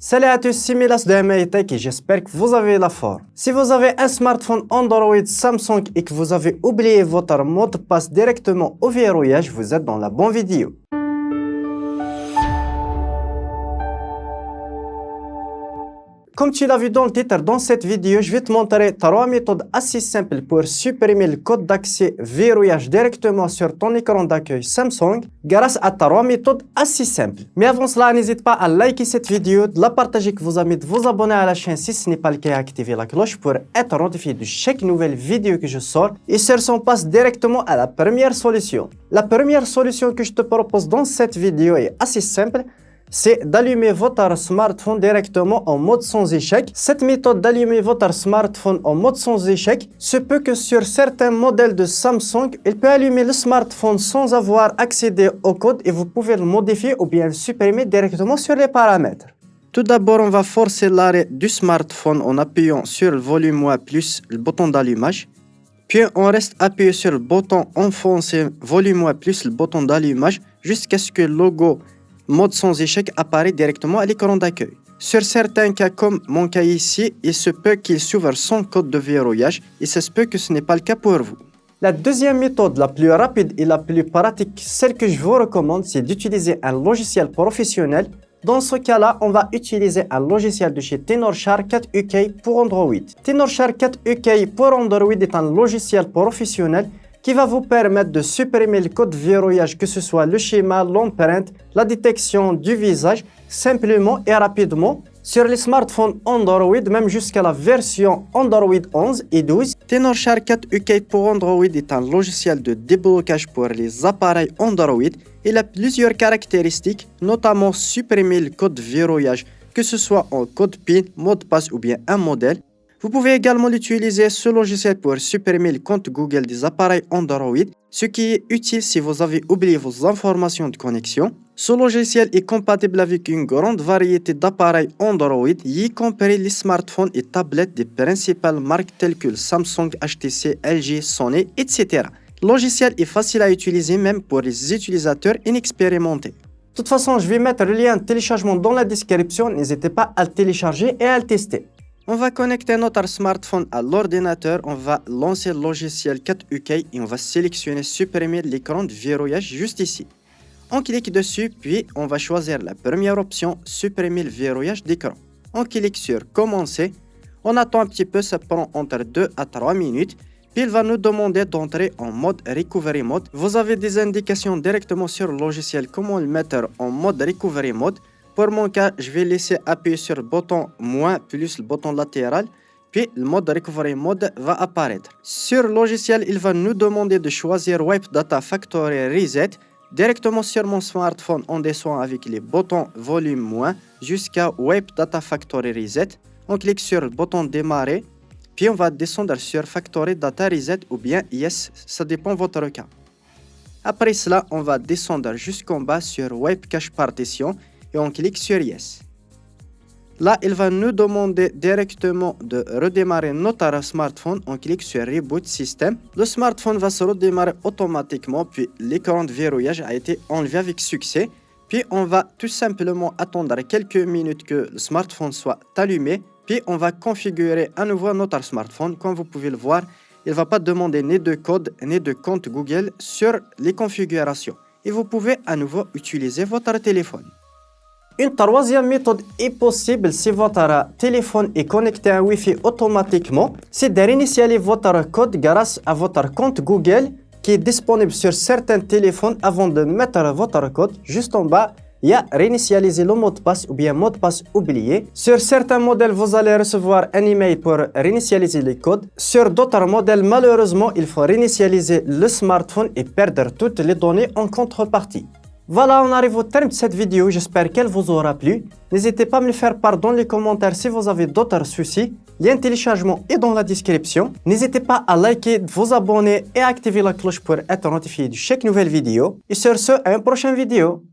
Salut à tous, c'est Milas de MITech et j'espère que vous avez la forme. Si vous avez un smartphone Android Samsung et que vous avez oublié votre mot de passe directement au verrouillage, vous êtes dans la bonne vidéo. Comme tu l'as vu dans le titre, dans cette vidéo, je vais te montrer 3 méthodes assez simples pour supprimer le code d'accès verrouillage directement sur ton écran d'accueil Samsung grâce à 3 méthodes assez simples. Mais avant cela, n'hésite pas à liker cette vidéo, de la partager avec vos amis, de vous abonner à la chaîne si ce n'est pas le cas et activer la cloche pour être notifié de chaque nouvelle vidéo que je sors. Et sur ce, on passe directement à la première solution. La première solution que je te propose dans cette vidéo est assez simple. C'est d'allumer votre smartphone directement en mode sans échec. Cette méthode d'allumer votre smartphone en mode sans échec se peut que sur certains modèles de Samsung, il peut allumer le smartphone sans avoir accédé au code et vous pouvez le modifier ou bien le supprimer directement sur les paramètres. Tout d'abord, on va forcer l'arrêt du smartphone en appuyant sur le volume moins plus le bouton d'allumage. Puis on reste appuyé sur le bouton enfoncé volume moins plus le bouton d'allumage jusqu'à ce que le logo mode sans échec apparaît directement à l'écran d'accueil. Sur certains cas comme mon cas ici, il se peut qu'il s'ouvre sans code de verrouillage et ça se peut que ce n'est pas le cas pour vous. La deuxième méthode la plus rapide et la plus pratique, celle que je vous recommande, c'est d'utiliser un logiciel professionnel. Dans ce cas-là, on va utiliser un logiciel de chez Tenorshare 4 UK pour Android. Tenorshare 4 UK pour Android est un logiciel professionnel qui va vous permettre de supprimer le code verrouillage, que ce soit le schéma, l'empreinte, la détection du visage, simplement et rapidement. Sur les smartphones Android, même jusqu'à la version Android 11 et 12, Tenorshare 4 UK pour Android est un logiciel de déblocage pour les appareils Android. Il a plusieurs caractéristiques, notamment supprimer le code verrouillage, que ce soit en code PIN, mot de passe ou bien un modèle. Vous pouvez également utiliser ce logiciel pour supprimer le compte Google des appareils Android, ce qui est utile si vous avez oublié vos informations de connexion. Ce logiciel est compatible avec une grande variété d'appareils Android, y compris les smartphones et tablettes des principales marques telles que Samsung, HTC, LG, Sony, etc. Le logiciel est facile à utiliser même pour les utilisateurs inexpérimentés. De toute façon, je vais mettre le lien de téléchargement dans la description, n'hésitez pas à le télécharger et à le tester. On va connecter notre smartphone à l'ordinateur, on va lancer le logiciel 4UK et on va sélectionner supprimer l'écran de verrouillage juste ici. On clique dessus, puis on va choisir la première option, supprimer le verrouillage d'écran. On clique sur commencer, on attend un petit peu, ça prend entre 2 à 3 minutes, puis il va nous demander d'entrer en mode recovery mode. Vous avez des indications directement sur le logiciel comment le mettre en mode recovery mode. Pour mon cas, je vais laisser appuyer sur le bouton moins plus le bouton latéral, puis le mode Recovery Mode va apparaître. Sur le logiciel, il va nous demander de choisir Wipe Data Factory Reset. Directement sur mon smartphone, on descend avec les boutons volume moins jusqu'à Wipe Data Factory Reset. On clique sur le bouton démarrer, puis on va descendre sur Factory Data Reset ou bien Yes, ça dépend de votre cas. Après cela, on va descendre jusqu'en bas sur Wipe Cache Partition et on clique sur Yes. Là, il va nous demander directement de redémarrer notre smartphone. On clique sur Reboot System. Le smartphone va se redémarrer automatiquement, puis l'écran de verrouillage a été enlevé avec succès. Puis on va tout simplement attendre quelques minutes que le smartphone soit allumé. Puis on va configurer à nouveau notre smartphone. Comme vous pouvez le voir, il ne va pas demander ni de code ni de compte Google sur les configurations. Et vous pouvez à nouveau utiliser votre téléphone. Une troisième méthode est possible si votre téléphone est connecté à Wi-Fi automatiquement, c'est de réinitialiser votre code grâce à votre compte Google qui est disponible sur certains téléphones. Avant de mettre votre code, juste en bas, il y a réinitialiser le mot de passe ou bien mot de passe oublié. Sur certains modèles, vous allez recevoir un email pour réinitialiser les codes. Sur d'autres modèles, malheureusement, il faut réinitialiser le smartphone et perdre toutes les données en contrepartie. Voilà, on arrive au terme de cette vidéo, j'espère qu'elle vous aura plu. N'hésitez pas à me le faire part dans les commentaires si vous avez d'autres soucis. Lien de téléchargement est dans la description. N'hésitez pas à liker, vous abonner et à activer la cloche pour être notifié de chaque nouvelle vidéo. Et sur ce, à une prochaine vidéo.